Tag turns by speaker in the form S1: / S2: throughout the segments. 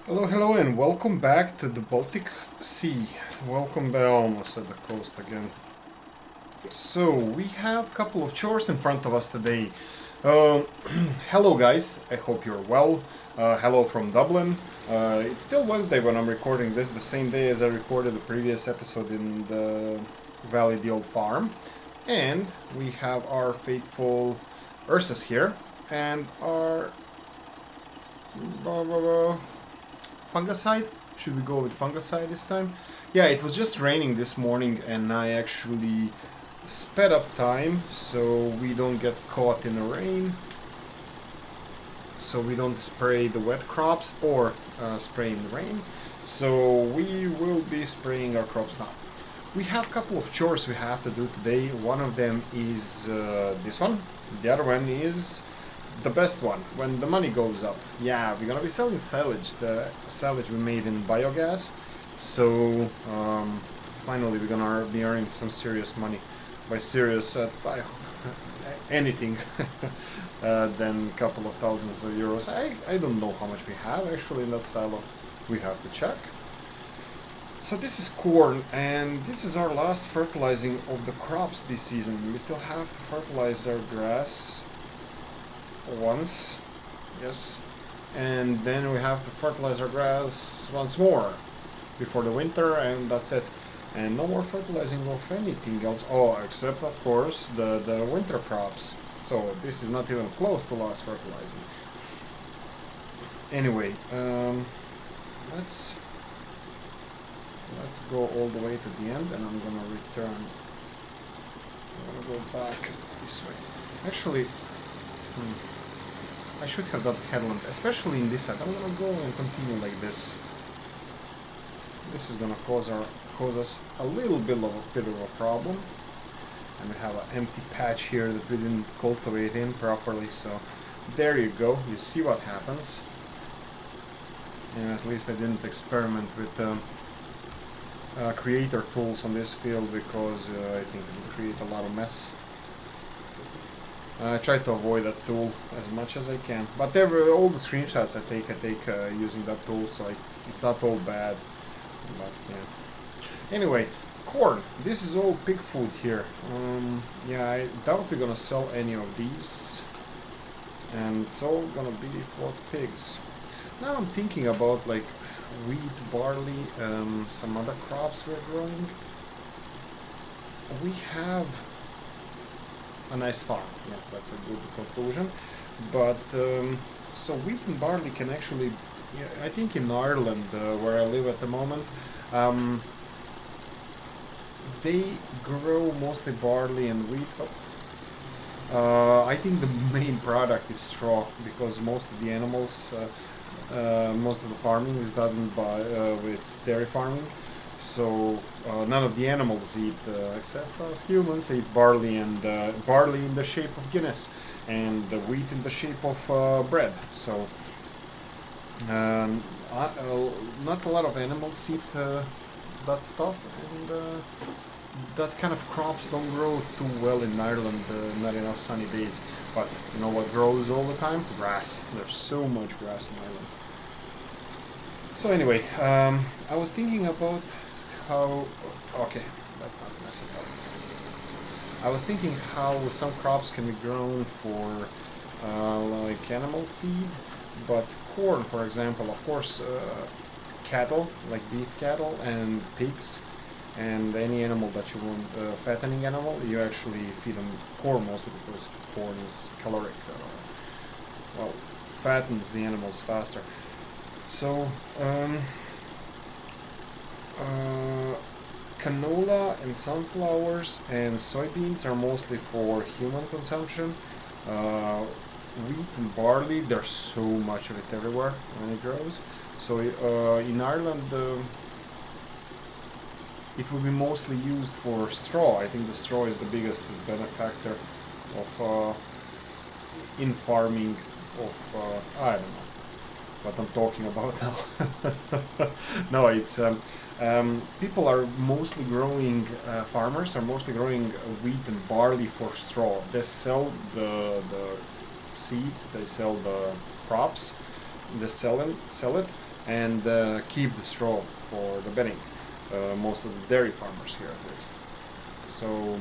S1: Hello, and welcome back to the Baltic Sea. Welcome back, almost at the coast again. So, we have a couple of chores in front of us today. Uh, Hello, guys. I hope you're well. Hello from Dublin. It's still Wednesday when I'm recording this, the same day as I recorded the previous episode in the Valley of the Old Farm. And we have our faithful Ursus here, and our fungicide. Should we go with fungicide this time? Yeah, it was just raining this morning, and I actually sped up time so we don't get caught in the rain, so we don't spray the wet crops or spray in the rain. So we will be spraying our crops now. We have a couple of chores we have to do today. One of them is this one. The other one is the best one, when the money goes up. Yeah, we're gonna be selling silage, the silage we made in biogas. So finally we're gonna be earning some serious money. By serious, by anything than a couple of thousands of euros. I don't know how much we have actually in that silo. We have to check. So this is corn, and this is our last fertilizing of the crops this season. We still have to fertilize our grass once, yes, and then we have to fertilize our grass once more before the winter, and that's it. And no more fertilizing of anything else, oh, except of course the winter crops. So this is not even close to last fertilizing. Anyway, let's go all the way to the end, and I'm gonna return. I'm gonna go back this way. Actually, I should have done headland, especially in this side. I'm gonna go and continue like this. This is gonna cause us a little bit of a problem. And we have an empty patch here that we didn't cultivate in properly, so there you go, you see what happens. And at least I didn't experiment with creator tools on this field, because I think it would create a lot of mess. I try to avoid that tool as much as I can, but all the screenshots I take using that tool, so it's not all bad. But yeah. Anyway, corn. This is all pig food here. Yeah, I doubt we're gonna sell any of these, and it's all gonna be for pigs. Now I'm thinking about like wheat, barley, some other crops we're growing. We have a nice farm. Yeah, that's a good conclusion. But so wheat and barley can actually, yeah, I think in Ireland, where I live at the moment, they grow mostly barley and wheat. I think the main product is straw, because most of the animals, most of the farming is done by with dairy farming. So none of the animals eat, except us humans, eat barley, and barley in the shape of Guinness, and the wheat in the shape of bread. So not a lot of animals eat that stuff, and that kind of crops don't grow too well in Ireland, not enough sunny days. But you know what grows all the time? Grass. There's so much grass in Ireland. So anyway, I was thinking about how... Okay, let's not mess it up. I was thinking how some crops can be grown for like animal feed, but corn, for example, of course, cattle, like beef cattle and pigs, and any animal that you want, fattening animal, you actually feed them corn mostly, because corn is caloric, well, fattens the animals faster. So, canola and sunflowers and soybeans are mostly for human consumption. Wheat and barley, there's so much of it everywhere when it grows. So in Ireland, it will be mostly used for straw. I think the straw is the biggest benefactor of in farming of I don't know what I'm talking about now. No, it's people are mostly growing, farmers are mostly growing wheat and barley for straw. They sell the seeds, they sell the crops, they sell it, and keep the straw for the bedding. Most of the dairy farmers here, at least. So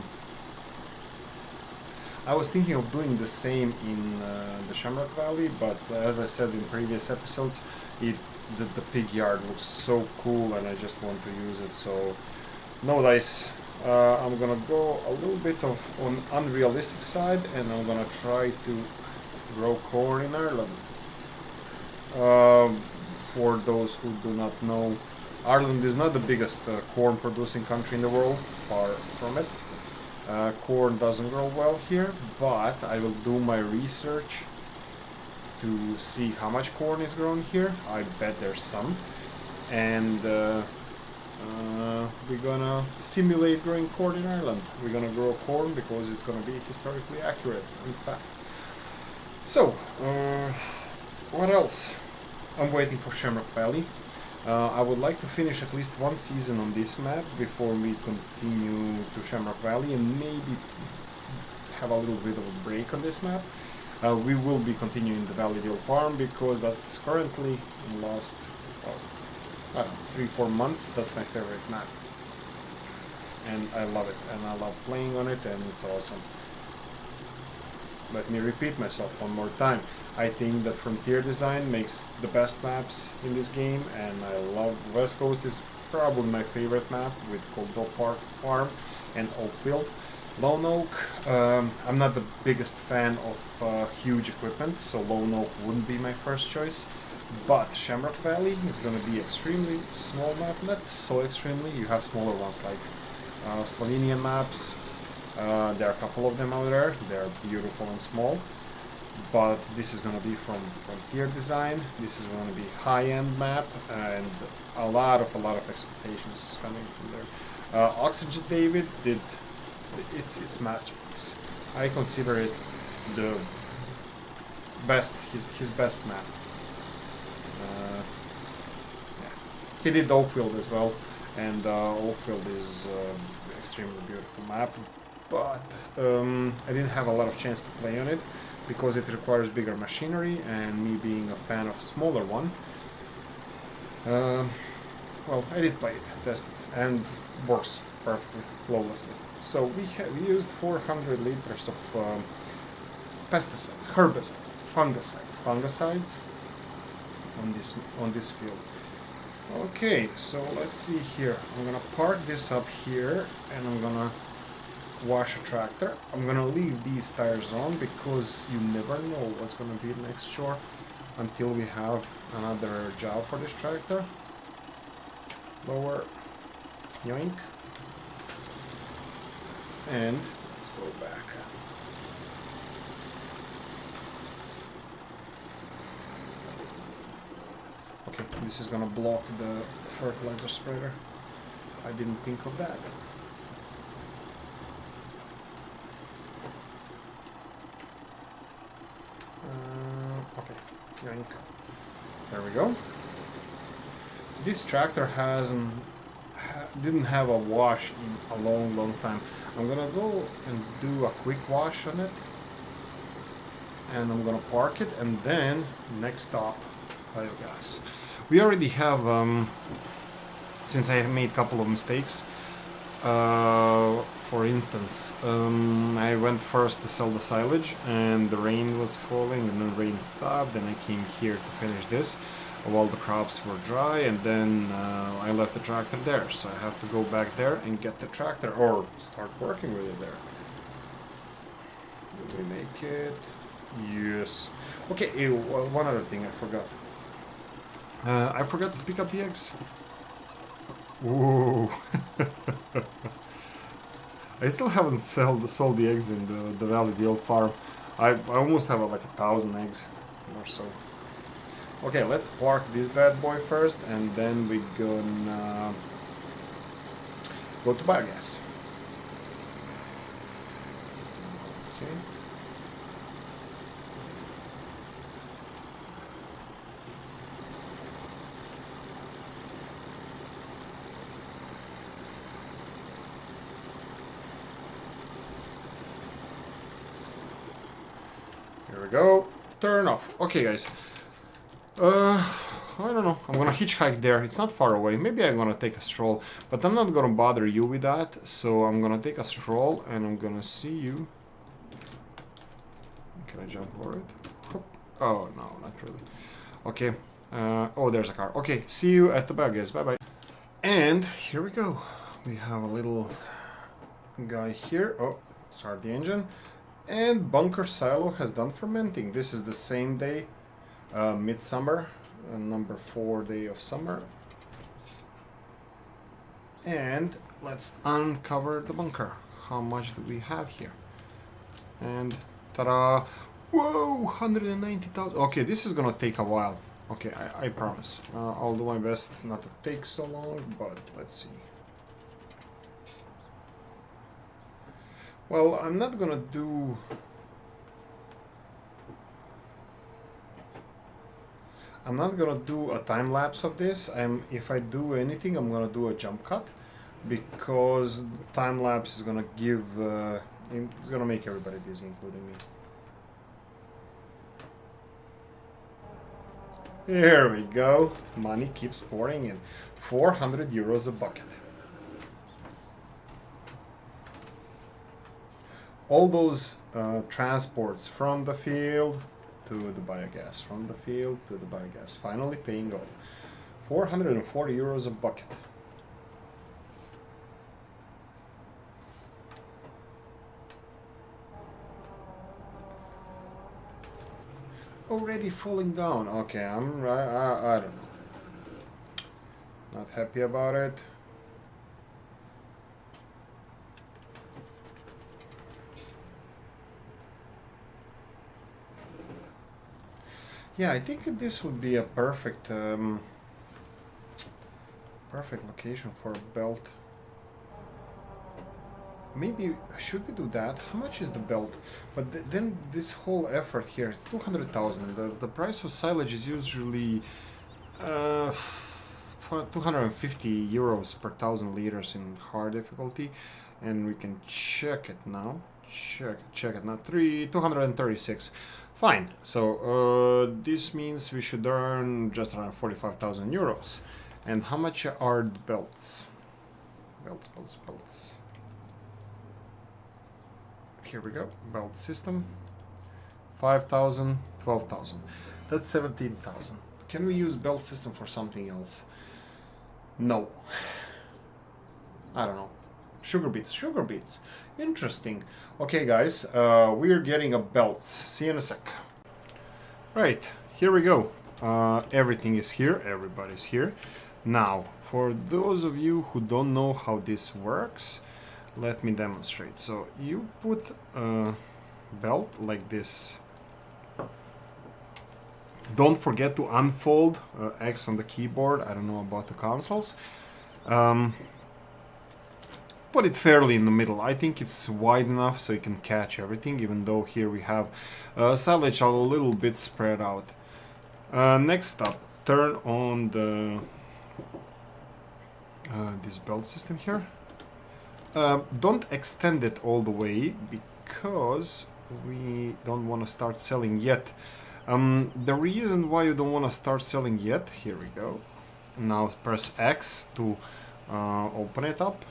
S1: I was thinking of doing the same in the Shamrock Valley, but as I said in previous episodes, the pig yard looks so cool, and I just want to use it. So no dice. I'm gonna go a little bit of on unrealistic side, and I'm gonna try to grow corn in Ireland. For those who do not know, Ireland is not the biggest corn producing country in the world, far from it. Corn doesn't grow well here, but I will do my research to see how much corn is grown here. I bet there's some, and we're gonna simulate growing corn in Ireland. We're gonna grow corn because it's gonna be historically accurate, in fact. So, what else? I'm waiting for Shamrock Valley. I would like to finish at least one season on this map before we continue to Shamrock Valley, and maybe have a little bit of a break on this map. We will be continuing the Valleydale Farm because that's currently in the last, I don't know, 3-4 months. That's my favorite map, and I love it, and I love playing on it, and it's awesome. Let me repeat myself one more time. I think that Frontier Design makes the best maps in this game, and I love West Coast is probably my favorite map with Coldwell Park Farm and Oakfield. Lone Oak, I'm not the biggest fan of huge equipment, so Lone Oak wouldn't be my first choice. But Shamrock Valley is going to be extremely small map, not so extremely. You have smaller ones like Slovenian maps. There are a couple of them out there. They're beautiful and small. But this is going to be from Frontier Design. This is going to be high-end map, and a lot of expectations coming from there. Oxygen David did its masterpiece. I consider it the best, his best map. Yeah. He did Oakfield as well, and Oakfield is extremely beautiful map. But I didn't have a lot of chance to play on it because it requires bigger machinery, and me being a fan of smaller one, well, I did play it, tested it, and works perfectly, flawlessly. So we used 400 liters of pesticides, herbicides, fungicides on this field. Okay, so let's see here. I'm gonna park this up here, and I'm gonna wash a tractor. I'm gonna leave these tires on because you never know what's gonna be next chore until we have another job for this tractor. Lower, yoink, and let's go back. Okay, this is gonna block the fertilizer spreader. I didn't think of that. Okay, yank. There we go. This tractor didn't have a wash in a long time. I'm gonna go and do a quick wash on it, and I'm gonna park it, and then next stop, biogas. We already have, since I made a couple of mistakes. For instance, I went first to sell the silage, and the rain was falling, and then rain stopped. Then I came here to finish this while the crops were dry, and then I left the tractor there. So I have to go back there and get the tractor, or start working with it there. Did we make it? Yes. Okay, one other thing I forgot. I forgot to pick up the eggs. Ooh. I still haven't sold the eggs in the Valleydale farm. I almost have like 1,000 eggs or so. Okay, let's park this bad boy first, and then we're gonna go to biogas. Okay. Here we go. Turn off. Okay, guys. I don't know. I'm gonna hitchhike there. It's not far away. Maybe I'm gonna take a stroll, but I'm not gonna bother you with that. So I'm gonna take a stroll and I'm gonna see you. Can I jump over it? Oh, no, not really. Okay. Oh, there's a car. Okay, see you at the biogas. Bye-bye. And here we go. We have a little guy here. Oh, start the engine. And bunker silo has done fermenting. This is the same day, midsummer, number 4 day of summer. And let's uncover the bunker. How much do we have here? And ta-da! Whoa, 190,000. Okay, this is gonna take a while. Okay, I promise. I'll do my best not to take so long, but let's see. Well, I'm not gonna do... I'm not gonna do a time lapse of this. If I do anything, I'm gonna do a jump cut, because time lapse is gonna give... it's gonna make everybody dizzy, including me. Here we go. Money keeps pouring in. 400 euros a bucket. All those transports from the field to the biogas, from the field to the biogas, finally paying off. 440 euros a bucket. Already falling down. Okay, I don't know. Not happy about it. Yeah, I think this would be a perfect perfect location for a belt. Maybe, should we do that? How much is the belt? But then this whole effort here, 200,000. The price of silage is usually 250 euros per 1,000 liters in hard difficulty. And we can check it now. Check it now. 236. Fine. So this means we should earn just around 45,000 euros. And how much are the belts? Belts. Here we go. Belt system. 5,000, 12,000. That's 17,000. Can we use belt system for something else? No. I don't know. Sugar beets. Interesting. Okay, guys, we're getting a belts. See you in a sec. Right, here we go. Everything is here. Everybody's here. Now, for those of you who don't know how this works, let me demonstrate. So you put a belt like this. Don't forget to unfold X on the keyboard. I don't know about the consoles. Put it fairly in the middle. I think it's wide enough so you can catch everything, even though here we have silage a little bit spread out. Next up, turn on the this belt system here. Don't extend it all the way because we don't want to start selling yet. The reason why you don't want to start selling yet, here we go. Now press X to open it up,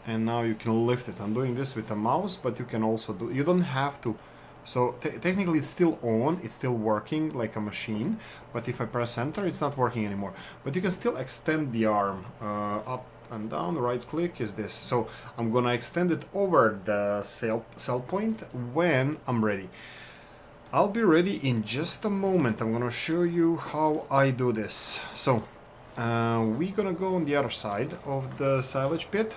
S1: and now you can lift it. I'm doing this with a mouse, but you can also do, you don't have to. So technically it's still on, it's still working like a machine, but if I press enter, it's not working anymore. But you can still extend the arm up and down. Right click is this. So I'm gonna extend it over the sell point when I'm ready. I'll be ready in just a moment. I'm gonna show you how I do this. So we're gonna go on the other side of the silage pit,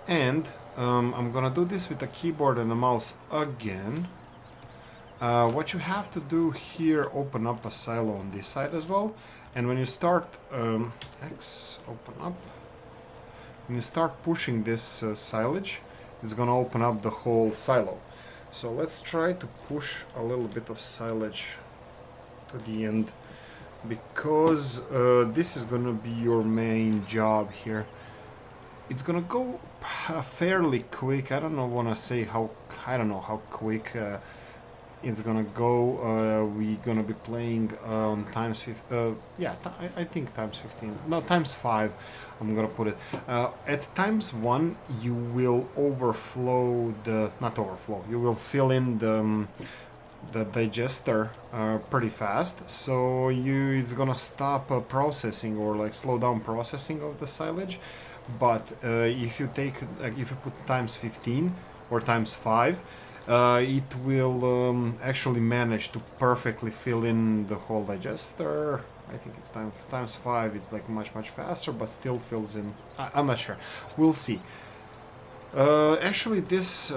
S1: and I'm gonna do this with a keyboard and a mouse again. What you have to do here, open up a silo on this side as well, and when you start X, open up. When you start pushing this silage, it's gonna open up the whole silo. So let's try to push a little bit of silage to the end, because this is gonna be your main job here. It's gonna go fairly quick. I don't know, wanna say how, I don't know how quick it's gonna go. We're gonna be playing times 15. Yeah, I think times 15. No, times 5. I'm gonna put it at times 1. You will overflow the not overflow. You will fill in the digester pretty fast, so it's gonna stop processing or like slow down processing of the silage. But if you take if you put times 15 or times 5, it will actually manage to perfectly fill in the whole digester. I think it's times 5. It's like much faster, but still fills in. I'm not sure. We'll see. Actually, this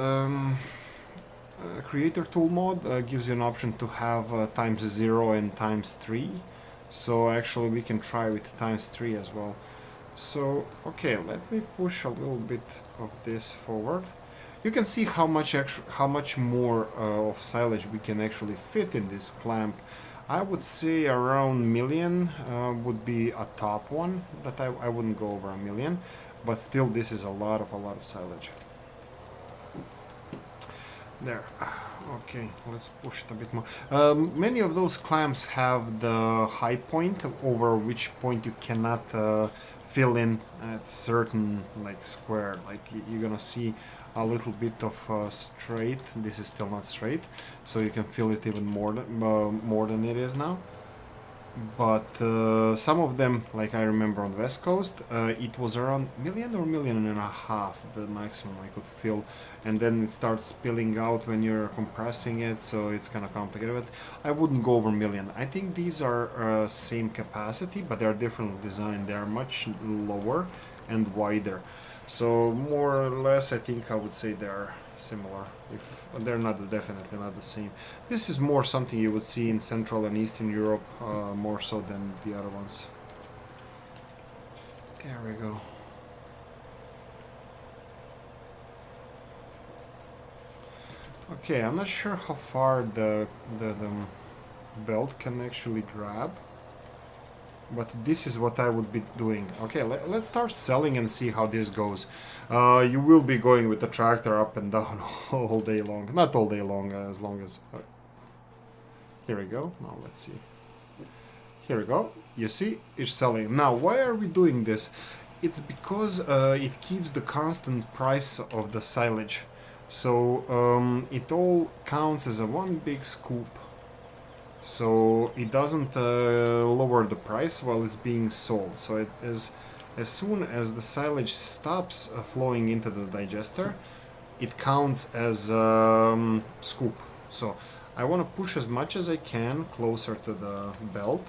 S1: creator tool mode gives you an option to have times 0 and times 3. So actually, we can try with times 3 as well. So okay, let me push a little bit of this forward. You can see how much more of silage we can actually fit in this clamp. I would say around million would be a top one, but I wouldn't go over a million. But still, this is a lot of silage. There. Okay, let's push it a bit more. Many of those clamps have the high point over which point you cannot fill in at certain like square. Like you're gonna see a little bit of straight. This is still not straight, so you can fill it even more than it is now. But some of them, like I remember on the West Coast, it was around million or million and a half the maximum I could fill, and then it starts spilling out when you're compressing it, so it's kind of complicated. But I wouldn't go over million. I think these are same capacity, but they're different design. They are much lower and wider, so more or less I think I would say they're similar. If they're not, definitely not the same. This is more something you would see in Central and Eastern Europe, more so than the other ones. There we go. Okay, I'm not sure how far the belt can actually grab, but this is what I would be doing. Okay, let's start selling and see how this goes. You will be going with the tractor up and down all day long. Not all day long, as long as... Here we go. Now let's see. Here we go. You see, it's selling. Now, why are we doing this? It's because it keeps the constant price of the silage. So it all counts as a one big scoop. So it doesn't lower the price while it's being sold. So it is, as soon as the silage stops flowing into the digester, it counts as scoop. So I want to push as much as I can closer to the belt.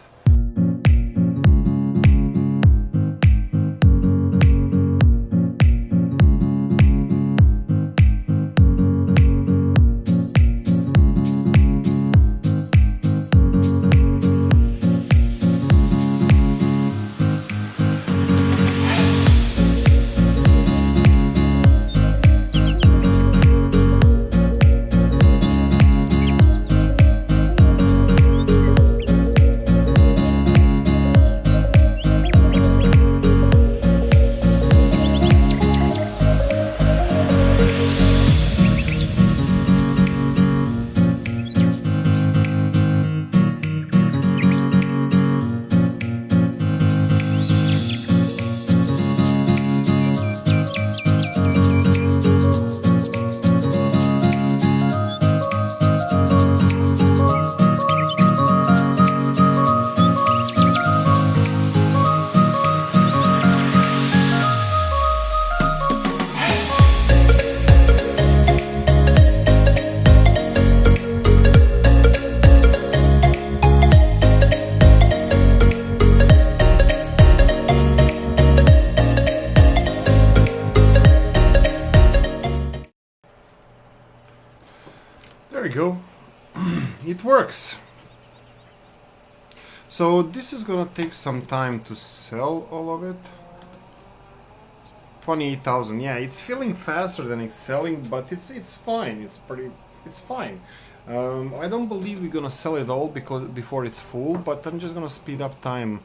S1: There we go. It works. So this is gonna take some time to sell all of it. 28,000. Yeah, it's filling faster than it's selling, but it's fine. It's fine. I don't believe we're gonna sell it all before it's full, but I'm just gonna speed up time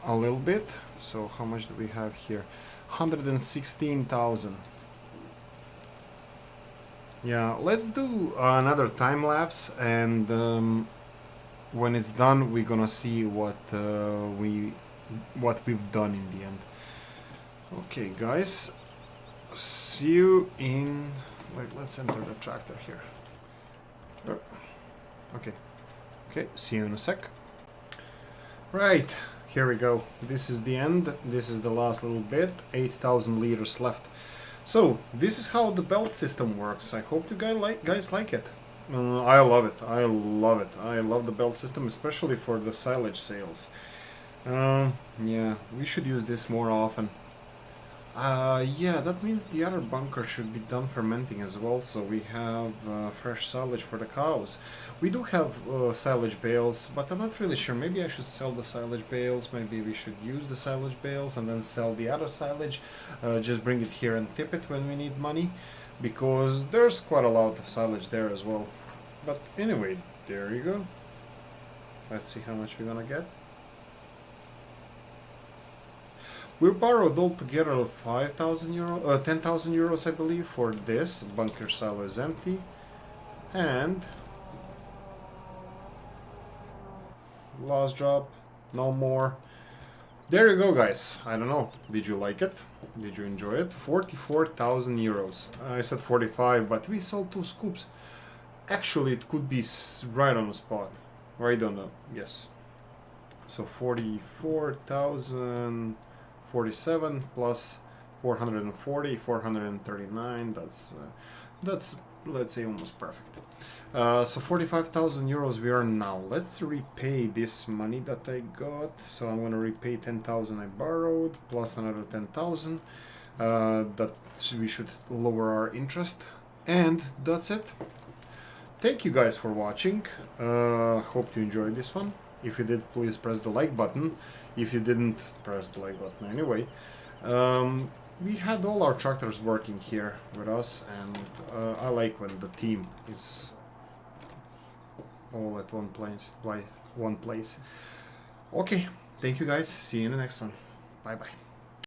S1: a little bit. So how much do we have here? 116,000. Yeah, let's do another time lapse, and when it's done, we're gonna see what we've done in the end. Okay, guys, see you in. Wait, let's enter the tractor here. Okay, okay, see you in a sec. Right, here we go. This is the end. This is the last little bit. 8,000 liters left. So this is how the belt system works. I hope you guys like it. I love it. I love it. I love the belt system, especially for the silage sales. Yeah, we should use this more often. Yeah, that means the other bunker should be done fermenting as well, so we have fresh silage for the cows. We do have silage bales, but I'm not really sure. Maybe I should sell the silage bales, maybe we should use the silage bales and then sell the other silage. Just bring it here and tip it when we need money, because there's quite a lot of silage there as well. But anyway, there you go. Let's see how much we're gonna get. We borrowed altogether 5,000 euro, 10,000 euros, I believe, for this. Bunker silo is empty. And last drop, no more. There you go, guys. I don't know. Did you like it? Did you enjoy it? 44,000 euros. I said 45, but we sold 2 scoops. Actually, it could be right on the spot. Right on the, yes. So 44,000... 47 plus 440, 439, that's let's say almost perfect. So 45,000 euros we earn now. Let's repay this money that I got. So I'm gonna repay 10,000 I borrowed plus another 10,000. That we should lower our interest, and that's it. Thank you guys for watching. Hope you enjoyed this one. If you did, please press the like button. If you didn't, press the like button anyway. We had all our tractors working here with us, and I like when the team is all at one place. Okay, thank you guys. See you in the next one. Bye bye.